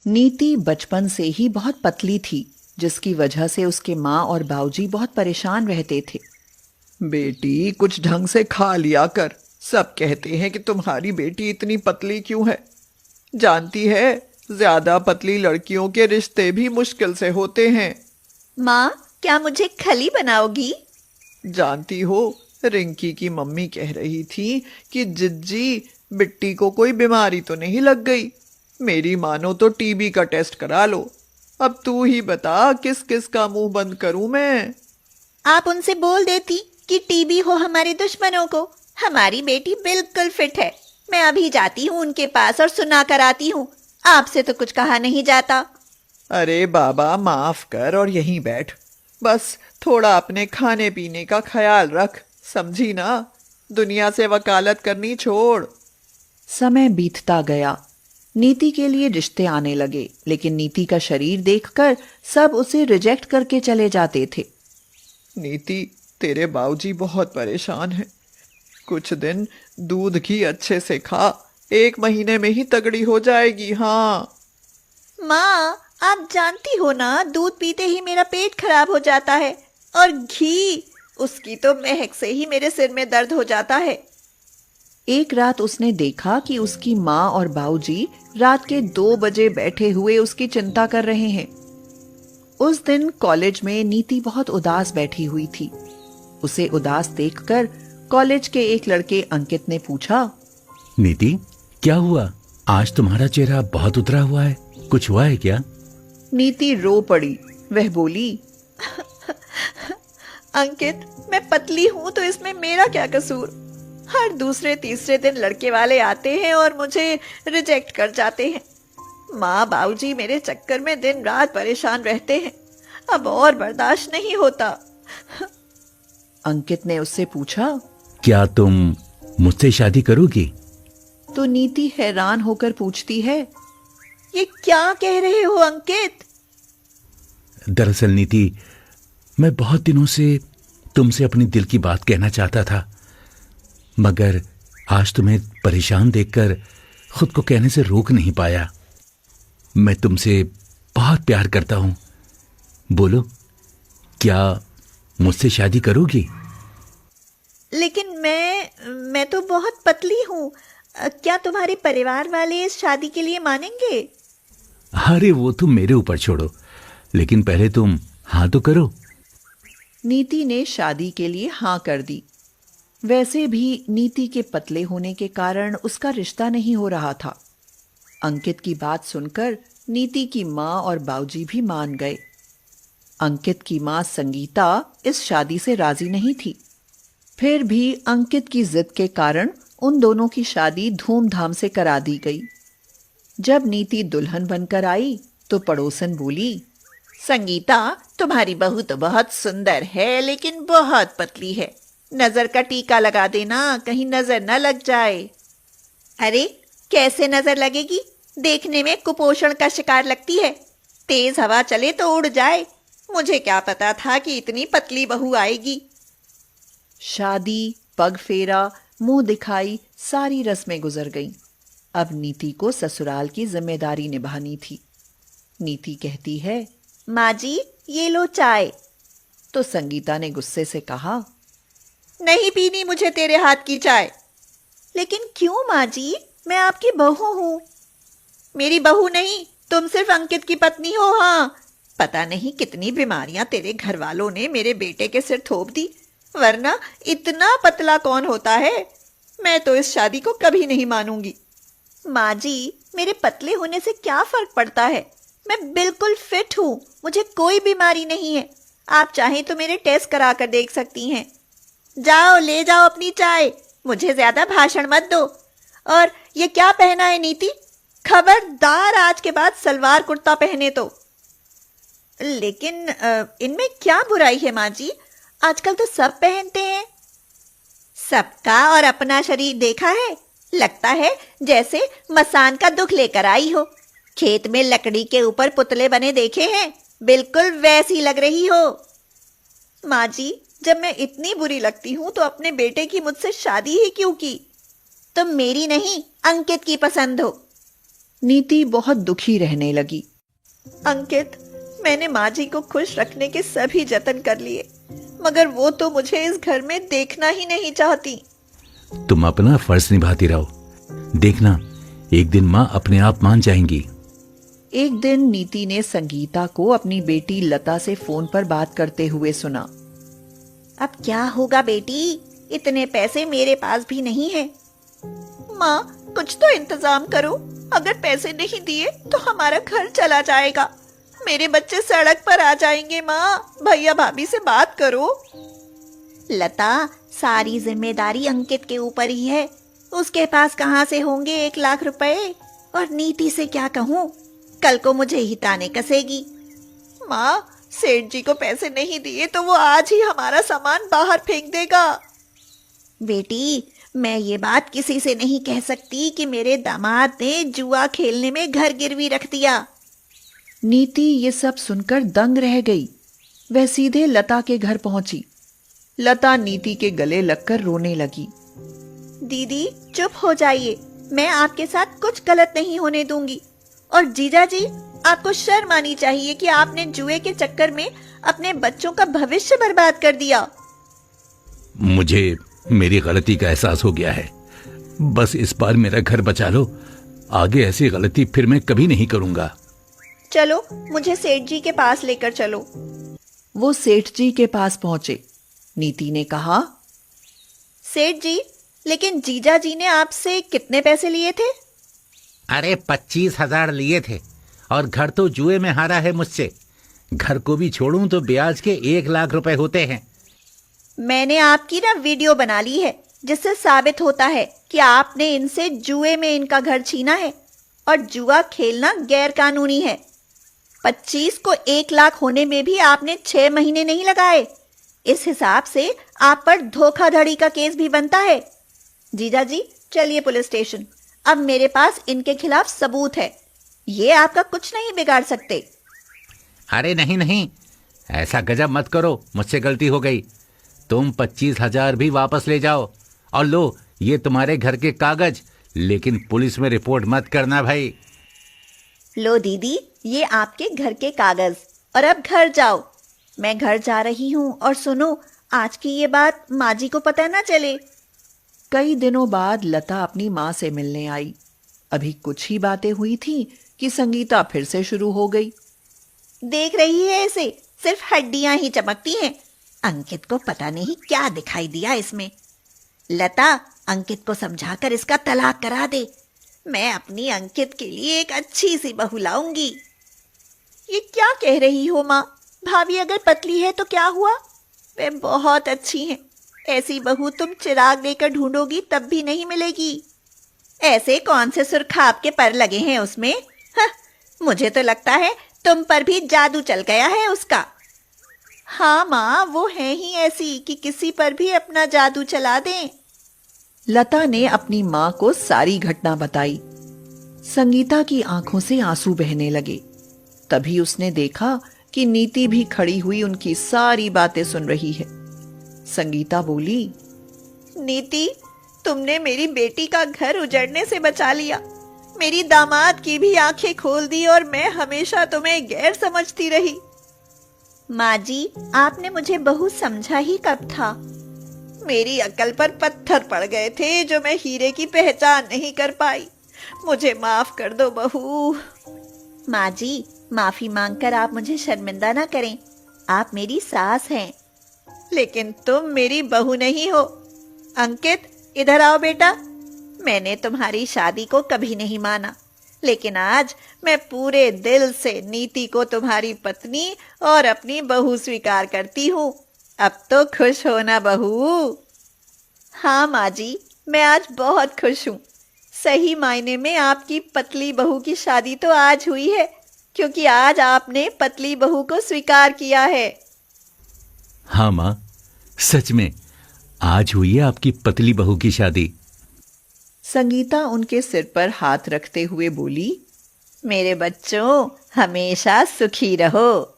नीति बचपन से ही बहुत पतली थी, जिसकी वजह से उसके माँ और बाबूजी बहुत परेशान रहते थे। बेटी कुछ ढंग से खा लिया कर। सब कहते हैं कि तुम्हारी बेटी इतनी पतली क्यों है। जानती है, ज्यादा पतली लड़कियों के रिश्ते भी मुश्किल से होते हैं। माँ, क्या मुझे खली बनाओगी? जानती हो, रिंकी की मम्मी कह रही थी कि जिज्जी बिट्टी को कोई बीमारी तो नहीं लग गई। मेरी मानो तो टीबी का टेस्ट करा लो। अब तू ही बता, किस किस का मुंह बंद करूं मैं। आप उनसे बोल देती कि टीबी हो हमारे दुश्मनों को। हमारी बेटी बिल्कुल फिट है। मैं अभी जाती हूँ उनके पास और सुना कर आती हूँ। आपसे तो कुछ कहा नहीं जाता। अरे बाबा, माफ कर और यहीं बैठ। बस थोड़ा अपने खाने पीने का ख्याल रख, समझी ना। दुनिया से वकालत करनी छोड़। समय बीतता गया। नीति के लिए रिश्ते आने लगे, लेकिन नीति का शरीर देखकर सब उसे रिजेक्ट करके चले जाते थे। नीति, तेरे बाबूजी बहुत परेशान हैं। कुछ दिन दूध घी अच्छे से खा, 1 महीने में ही तगड़ी हो जाएगी। हाँ माँ, आप जानती हो ना, दूध पीते ही मेरा पेट खराब हो जाता है। और घी, उसकी तो महक से ही मेरे सिर में दर्द हो जाता है। एक रात उसने देखा कि उसकी माँ और बाबूजी रात के 2 बजे बैठे हुए उसकी चिंता कर रहे हैं। उस दिन कॉलेज में नीति बहुत उदास बैठी हुई थी। उसे उदास देखकर कॉलेज के एक लड़के अंकित ने पूछा, नीति, क्या हुआ? आज तुम्हारा चेहरा बहुत उतरा हुआ है। कुछ हुआ है क्या? नीति रो पड़ी। वह बोली, अंकित, मैं पतली हूं तो इसमें मेरा क्या कसूर? हर दूसरे तीसरे दिन लड़के वाले आते हैं और मुझे रिजेक्ट कर जाते हैं। माँ बाबूजी मेरे चक्कर में दिन रात परेशान रहते हैं। अब और बर्दाश्त नहीं होता। अंकित ने उससे पूछा, क्या तुम मुझसे शादी करोगी? तो नीति हैरान होकर पूछती है, ये क्या कह रहे हो अंकित? दरअसल नीति, मैं बहुत दिनों से तुमसे अपनी दिल की बात कहना चाहता था, मगर आज तुम्हें परेशान देखकर खुद को कहने से रोक नहीं पाया। मैं तुमसे बहुत प्यार करता हूं। बोलो, क्या मुझसे शादी करोगी? लेकिन मैं तो बहुत पतली हूँ। क्या तुम्हारे परिवार वाले इस शादी के लिए मानेंगे? अरे वो तुम मेरे ऊपर छोड़ो, लेकिन पहले तुम हाँ तो करो। नीति ने शादी के लिए हाँ कर दी। वैसे भी नीति के पतले होने के कारण उसका रिश्ता नहीं हो रहा था। अंकित की बात सुनकर नीति की माँ और बाबूजी भी मान गए। अंकित की माँ संगीता इस शादी से राजी नहीं थी। फिर भी अंकित की जिद के कारण उन दोनों की शादी धूमधाम से करा दी गई। जब नीति दुल्हन बनकर आई तो पड़ोसन बोली, संगीता, तुम्हारी बहू तो बहुत सुंदर है, लेकिन बहुत पतली है। नजर का टीका लगा देना, कहीं नजर न लग जाए। अरे, कैसे नजर लगेगी? देखने में कुपोषण का शिकार लगती है। तेज हवा चले तो उड़ जाए। मुझे क्या पता था कि इतनी पतली बहू आएगी। शादी, पग फेरा, मुंह दिखाई, सारी रस्में गुजर गईं। अब नीति को ससुराल की जिम्मेदारी निभानी थी। नीति कहती है, माँ जी, ये लो चाय। तो संगीता ने गुस्से से कहा, नहीं पीनी मुझे तेरे हाथ की चाय। लेकिन क्यों माँ जी? मैं आपकी बहू हूँ। मेरी बहू नहीं, तुम सिर्फ अंकित की पत्नी हो। हाँ, पता नहीं कितनी बीमारियां तेरे घर वालों ने मेरे बेटे के सिर थोप दी, वरना इतना पतला कौन होता है। मैं तो इस शादी को कभी नहीं मानूंगी। माँ जी, मेरे पतले होने से क्या फर्क पड़ता है? मैं बिल्कुल फिट हूँ, मुझे कोई बीमारी नहीं है। आप चाहें तो मेरे टेस्ट करा कर देख सकती हैं। जाओ, ले जाओ अपनी चाय। मुझे ज्यादा भाषण मत दो। और ये क्या पहना है नीति? खबरदार आज के बाद सलवार कुर्ता पहने तो। लेकिन इनमें क्या बुराई है माँ जी? आजकल तो सब पहनते हैं। सबका और अपना शरीर देखा है? लगता है जैसे मसान का दुख लेकर आई हो। खेत में लकड़ी के ऊपर पुतले बने देखे हैं? बिल्कुल वैसी लग रही हो। माँ जी, जब मैं इतनी बुरी लगती हूँ तो अपने बेटे की मुझसे शादी ही क्यों की? तुम मेरी नहीं, अंकित की पसंद हो। नीति बहुत दुखी रहने लगी। अंकित, मैंने माँ जी को खुश रखने के सभी जतन कर लिए, मगर वो तो मुझे इस घर में देखना ही नहीं चाहती। तुम अपना फर्ज निभाती रहो, देखना एक दिन माँ अपने आप मान जाएंगी। एक दिन नीति ने संगीता को अपनी बेटी लता से फोन पर बात करते हुए सुना। अब क्या होगा बेटी, इतने पैसे मेरे पास भी नहीं है। माँ, कुछ तो इंतजाम करो, अगर पैसे नहीं दिए तो हमारा घर चला जाएगा, मेरे बच्चे सड़क पर आ जाएंगे। माँ, भैया भाभी से बात करो। लता, सारी जिम्मेदारी अंकित के ऊपर ही है, उसके पास कहाँ से होंगे 1 लाख रुपए। और नीति से क्या कहूँ, कल को मुझे ही ताने कसेगी। माँ, सेठ जी को पैसे नहीं दिए तो वो आज ही हमारा सामान बाहर फेंक देगा। बेटी, मैं ये बात किसी से नहीं कह सकती कि मेरे दामाद ने जुआ खेलने में घर गिरवी रख दिया। नीति ये सब सुनकर दंग रह गई। वह सीधे लता के घर पहुंची। लता नीति के गले लगकर रोने लगी। दीदी, चुप हो जाइए, मैं आपके साथ कुछ गलत नहीं होने दूंगी। और जीजा जी, आपको शर्म आनी चाहिए कि आपने जुए के चक्कर में अपने बच्चों का भविष्य बर्बाद कर दिया। मुझे मेरी गलती का एहसास हो गया है, बस इस बार मेरा घर बचा लो, आगे ऐसी गलती फिर मैं कभी नहीं करूंगा। चलो, मुझे सेठ जी के पास लेकर चलो। वो सेठ जी के पास पहुंचे। नीति ने कहा, सेठ जी, लेकिन जीजा जी ने आपसे कितने पैसे लिए थे? अरे 25,000 लिए थे, और घर तो जुए में हारा है मुझसे। घर को भी छोड़ूं तो ब्याज के 1 लाख रुपए होते हैं। मैंने आपकी ना वीडियो बना ली है, जिससे साबित होता है कि आपने इनसे जुए में इनका घर छीना है, और जुआ खेलना गैर कानूनी है। 25 को 1 लाख होने में भी आपने 6 महीने नहीं लगाए। इस हिसाब से आप पर धोखाधड़ी का केस भी बनता है। जीजा जी, चलिए पुलिस स्टेशन, अब मेरे पास इनके खिलाफ सबूत है, ये आपका कुछ नहीं बिगाड़ सकते। अरे नहीं नहीं, ऐसा गजब मत करो, मुझसे गलती हो गई। तुम 25,000 भी वापस ले जाओ, और लो ये तुम्हारे घर के कागज, लेकिन पुलिस में रिपोर्ट मत करना भाई। लो दीदी, ये आपके घर के कागज, और अब घर जाओ। मैं घर जा रही हूँ, और सुनो, आज की ये बात माँ जी को पता ना चले। कई दिनों बाद लता अपनी माँ से मिलने आई। अभी कुछ ही बातें हुई थी कि संगीता फिर से शुरू हो गई। देख रही है ऐसे, सिर्फ हड्डियां ही चमकती हैं। अंकित को पता नहीं क्या दिखाई दिया इसमें। लता, अंकित को समझाकर इसका तलाक करा दे। मैं अपनी अंकित के लिए एक अच्छी सी बहू लाऊंगी। ये क्या कह रही हो माँ? भाभी अगर पतली है तो क्या हुआ? वे बहुत अच्छी हैं। ऐसी बहू तुम चिराग लेकर ढूंढोगी तब भी नहीं मिलेगी। ऐसे कौन से सुरखाब के पर लगे हैं उसमें? मुझे तो लगता है तुम पर भी जादू चल गया है उसका। हाँ माँ, वो है ही ऐसी कि किसी पर भी अपना जादू चला दें। लता ने अपनी माँ को सारी घटना बताई। संगीता की आंखों से आंसू बहने लगे। तभी उसने देखा कि नीति भी खड़ी हुई उनकी सारी बातें सुन रही है। संगीता बोली, नीति, तुमने मेरी बेटी का घर उजड़ने से बचा लिया, मेरी दामाद की भी आंखें खोल दी, और मैं हमेशा तुम्हें गैर समझती रही। माँ जी, आपने मुझे बहू समझा ही कब था? मेरी अक्ल पर पत्थर पड़ गए थे जो मैं हीरे की पहचान नहीं कर पाई। मुझे माफ कर दो बहू। माँ जी, माफी मांगकर आप मुझे शर्मिंदा ना करें, आप मेरी सास हैं। लेकिन तुम मेरी बहू नहीं हो। अंकित, इधर आओ बेटा। मैंने तुम्हारी शादी को कभी नहीं माना, लेकिन आज मैं पूरे दिल से नीति को तुम्हारी पत्नी और अपनी बहू स्वीकार करती हूँ। अब तो खुश हो ना बहू? हाँ माँ जी, मैं आज बहुत खुश हूँ। सही मायने में आपकी पतली बहू की शादी तो आज हुई है, क्योंकि आज आपने पतली बहू को स्वीकार किया है। हाँ माँ, सच में आज हुई है आपकी पतली बहू की शादी। संगीता उनके सिर पर हाथ रखते हुए बोली, मेरे बच्चों, हमेशा सुखी रहो।